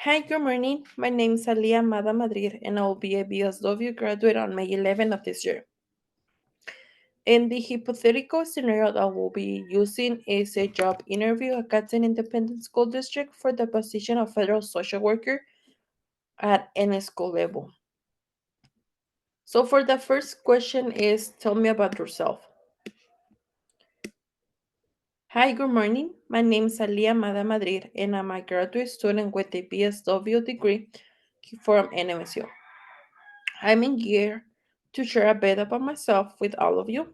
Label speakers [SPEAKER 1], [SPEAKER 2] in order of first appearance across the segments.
[SPEAKER 1] Hi, good morning. My name is Alia Mada Madrid, and I will be a BSW graduate on May 11 of this year. In the hypothetical scenario that we'll be using is a job interview at Gadsden Independent School District for the position of federal social worker at any school level. So for the first question is, tell me about yourself. Hi, good morning. My name is Alia Mada Madrid, and I'm a graduate student with a BSW degree from NMSU. I'm in here to share a bit about myself with all of you.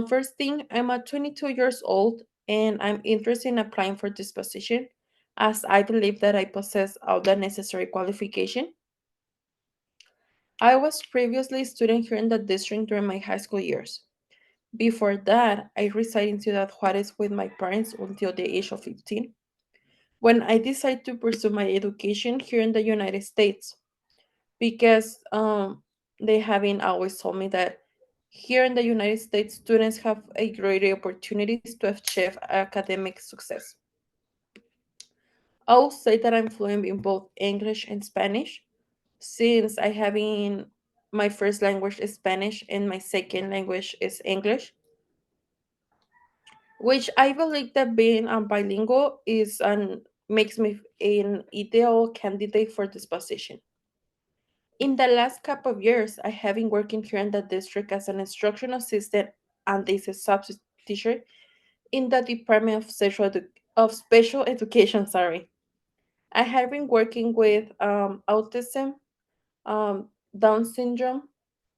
[SPEAKER 1] First thing, I'm 22 years old and I'm interested in applying for this position as I believe that I possess all the necessary qualification. I was previously a student here in the district during my high school years. Before that, I resided in Ciudad Juarez with my parents until the age of 15 when I decided to pursue my education here in the United States because they haven't always told me that here in the United States, students have a greater opportunities to achieve academic success. I'll say that I'm fluent in both English and Spanish, since I have in my first language is Spanish and my second language is English, which I believe that being bilingual is and makes me an ideal candidate for this position. In the last couple of years, I have been working here in the district as an instructional assistant and as a substitute teacher in the Department of Special Education. Sorry, I have been working with autism, Down syndrome,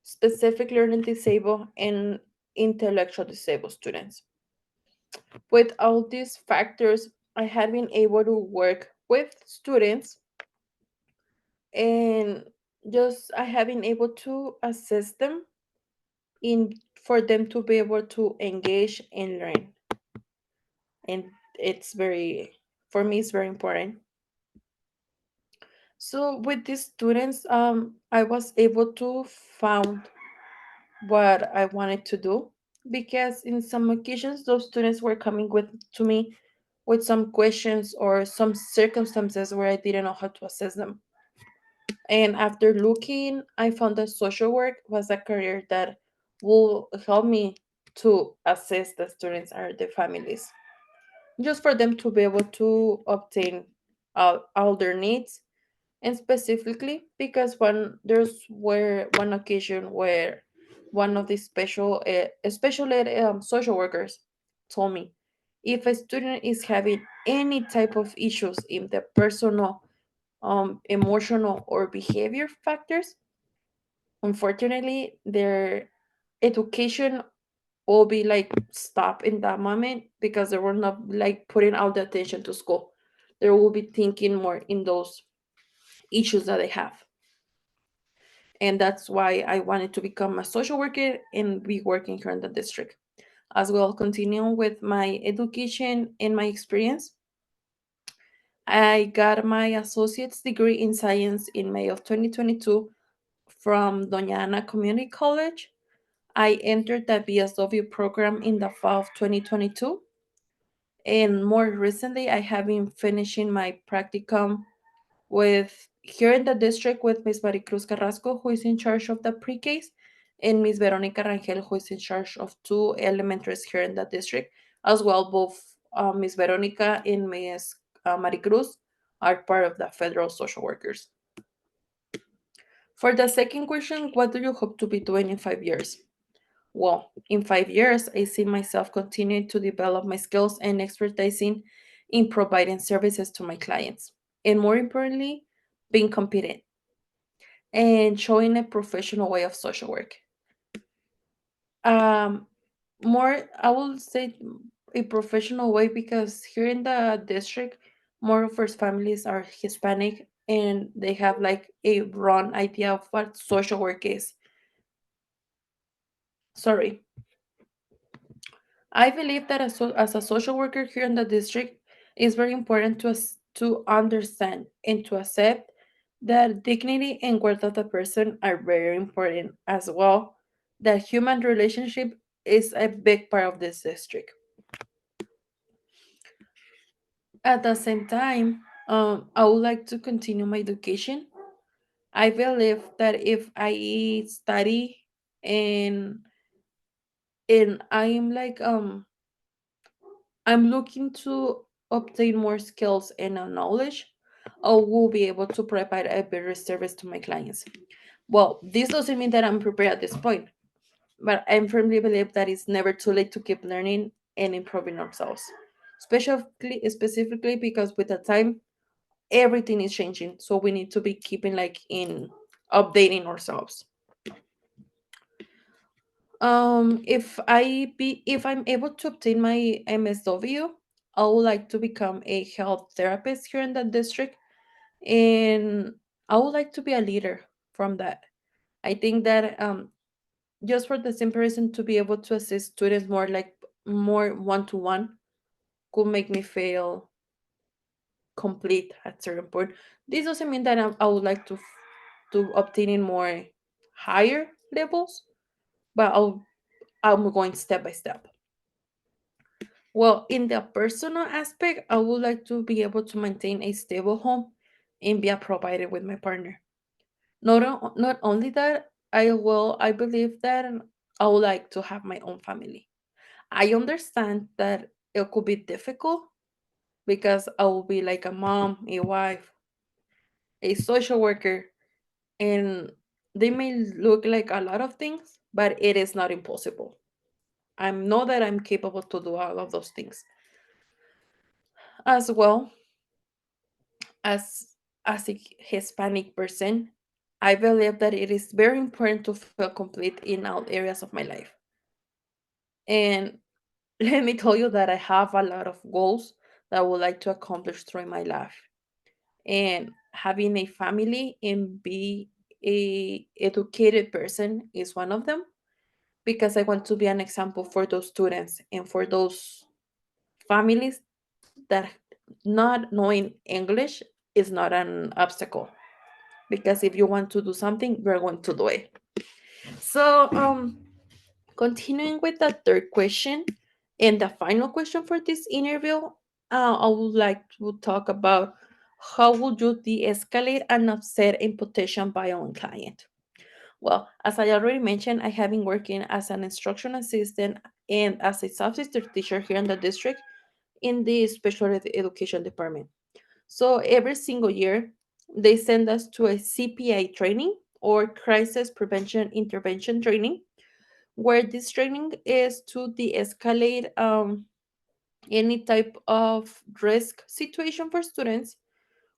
[SPEAKER 1] specific learning disabled, and intellectual disabled students. With all these factors, I have been able to work with students and just I have been able to assist them in for them to be able to engage and learn. And it's very for me it's very important. So with these students, I was able to found what I wanted to do because in some occasions those students were coming with to me with some questions or some circumstances where I didn't know how to assess them. And after looking, I found that social work was a career that will help me to assess the students or the families, just for them to be able to obtain all their needs. And specifically because there's where one occasion where one of the special ed social workers told me if a student is having any type of issues in the personal, emotional or behavior factors, unfortunately their education will be like stop in that moment because they were not like putting all the attention to school. They will be thinking more in those issues that they have. And that's why I wanted to become a social worker and be working here in the district. As well, continue with my education and my experience. I got my associate's degree in science in May of 2022 from Doña Ana Community College. I entered the BSW program in the fall of 2022. And more recently, I have been finishing my practicum with here in the district with Miss Maricruz Carrasco, who is in charge of the pre-Ks, and Miss Veronica Rangel, who is in charge of two elementaries here in the district. As well, both Miss Veronica and Miss Maricruz are part of the federal social workers. For the second question, what do you hope to be doing in 5 years? Well, in 5 years, I see myself continuing to develop my skills and expertise in providing services to my clients. And more importantly, being competent and showing a professional way of social work. Um, more, I will say a professional way because here in the district, more of our families are Hispanic and they have like a wrong idea of what social work is. Sorry. I believe that as a social worker here in the district, it's very important to us to understand and to accept that dignity and worth of the person are very important as well. That human relationship is a big part of this district. At the same time, I would like to continue my education. I believe that if I study and I'm like I'm looking to obtain more skills and knowledge, I will be able to provide a better service to my clients. Well, this doesn't mean that I'm prepared at this point, but I firmly believe that it's never too late to keep learning and improving ourselves. Specifically because with the time everything is changing, so we need to be keeping like in updating ourselves. If I'm able to obtain my MSW, I would like to become a health therapist here in the district, and I would like to be a leader from that. I think that just for the simple reason to be able to assist students more like more one to one could make me feel complete at certain point. This doesn't mean that I would like to obtaining more higher levels, but I'm going step by step. Well, in the personal aspect, I would like to be able to maintain a stable home and be a provider with my partner. Not only that, I believe that I would like to have my own family. I understand that it could be difficult because I will be like a mom, a wife, a social worker, and they may look like a lot of things, but it is not impossible. I know that I'm capable to do all of those things. As well as a Hispanic person, I believe that it is very important to feel complete in all areas of my life. And let me tell you that I have a lot of goals that I would like to accomplish through my life. And having a family and be a educated person is one of them because I want to be an example for those students and for those families that not knowing English is not an obstacle. Because if you want to do something, you're going to do it. So, continuing with the third question and the final question for this interview, I would like to talk about how would you de-escalate an upset imputation by your own client. Well, as I already mentioned, I have been working as an instruction assistant and as a substitute teacher here in the district in the special education department. So every single year, they send us to a CPI training or crisis prevention intervention training, where this training is to de-escalate any type of risk situation for students,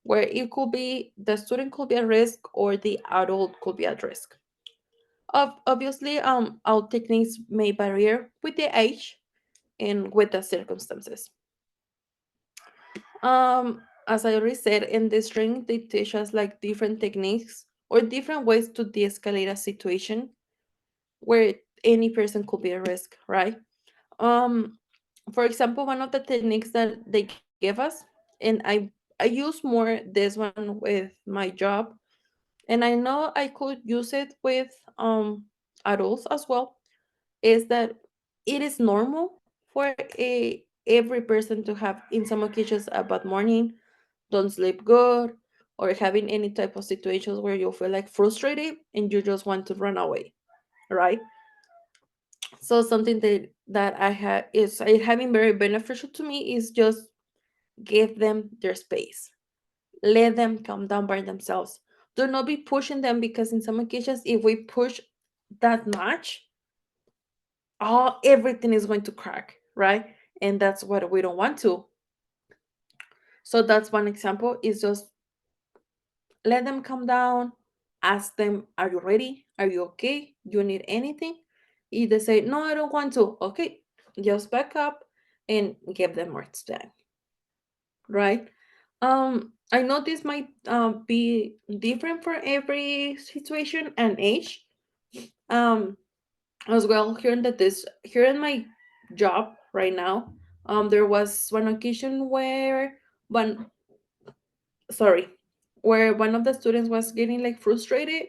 [SPEAKER 1] where it could be the student could be at risk or the adult could be at risk. Obviously, our techniques may vary with the age and with the circumstances. As I already said, in this training, they teach us like different techniques or different ways to de-escalate a situation where any person could be at risk, right? Um, for example, one of the techniques that they give us, and I use more this one with my job, and I know I could use it with adults as well, is that it is normal for a every person to have in some occasions a bad morning, don't sleep good, or having any type of situations where you feel like frustrated and you just want to run away, right? So something that I had is it having very beneficial to me is just give them their space. Let them calm down by themselves. Do not be pushing them because in some occasions, if we push that much, all everything is going to crack, right? And that's what we don't want to. So that's one example. Is just let them calm down. Ask them, "Are you ready? Are you okay? Do you need anything?" If they say, "No, I don't want to," okay, just back up and give them more time, right? I know this might be different for every situation and age. Um, as well, here in my job right now, there was one occasion where one sorry, where one of the students was getting like frustrated,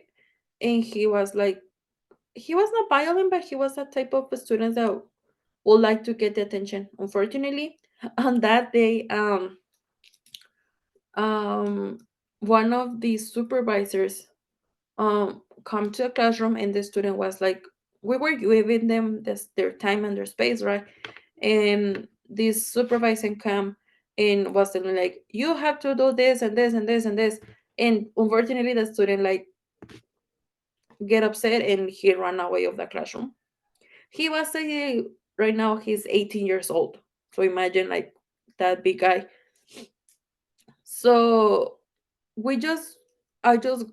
[SPEAKER 1] and he was not violent, but he was a type of a student that would like to get the attention. Unfortunately, on that day, um, one of the supervisors come to a classroom, and the student was like, we were giving them their time and their space, right? And this supervisor come and was telling like, you have to do this and this and this and this. And unfortunately the student like get upset and he ran away of the classroom. He was right now he's 18 years old, so imagine like that big guy. So we just I just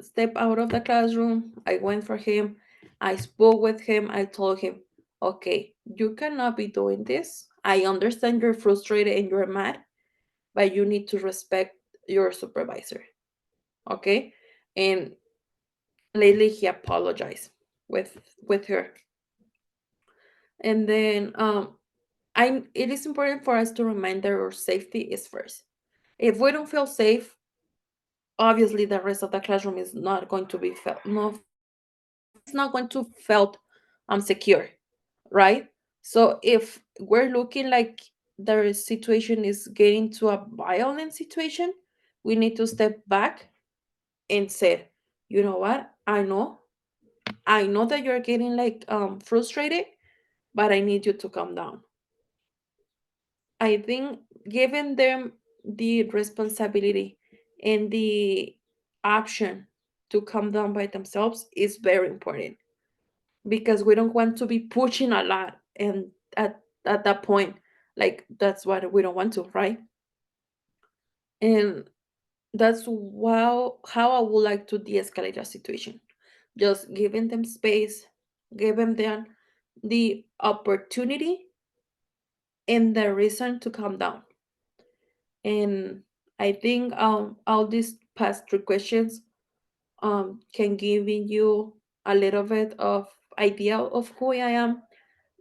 [SPEAKER 1] stepped out of the classroom. I went for him. I spoke with him. I told him, okay, you cannot be doing this. I understand you're frustrated and you're mad, but you need to respect your supervisor. Okay. And lately he apologized with her. And then I it is important for us to remind that our safety is first. If we don't feel safe, obviously the rest of the classroom is not going to be felt no it's not going to felt secure, right? So if we're looking like the situation is getting to a violent situation, we need to step back and say, you know what, I know that you're getting like frustrated, but I need you to calm down. I think giving them the responsibility and the option to calm down by themselves is very important, because we don't want to be pushing a lot, and at that point, like that's what we don't want to, right? And that's how I would like to de-escalate a situation. Just giving them space, giving them the opportunity and the reason to calm down. And I think all these past three questions can give you a little bit of idea of who I am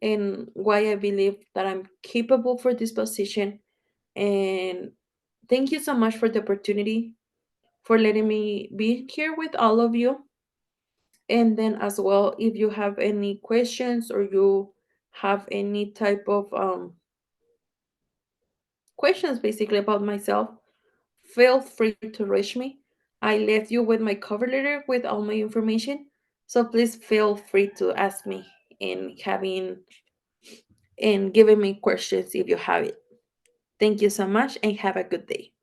[SPEAKER 1] and why I believe that I'm capable for this position. And thank you so much for the opportunity, for letting me be here with all of you. And then as well, if you have any questions or you have any type of questions basically about myself, feel free to reach me. I left you with my cover letter with all my information. So please feel free to ask me and having and giving me questions if you have it. Thank you so much and have a good day.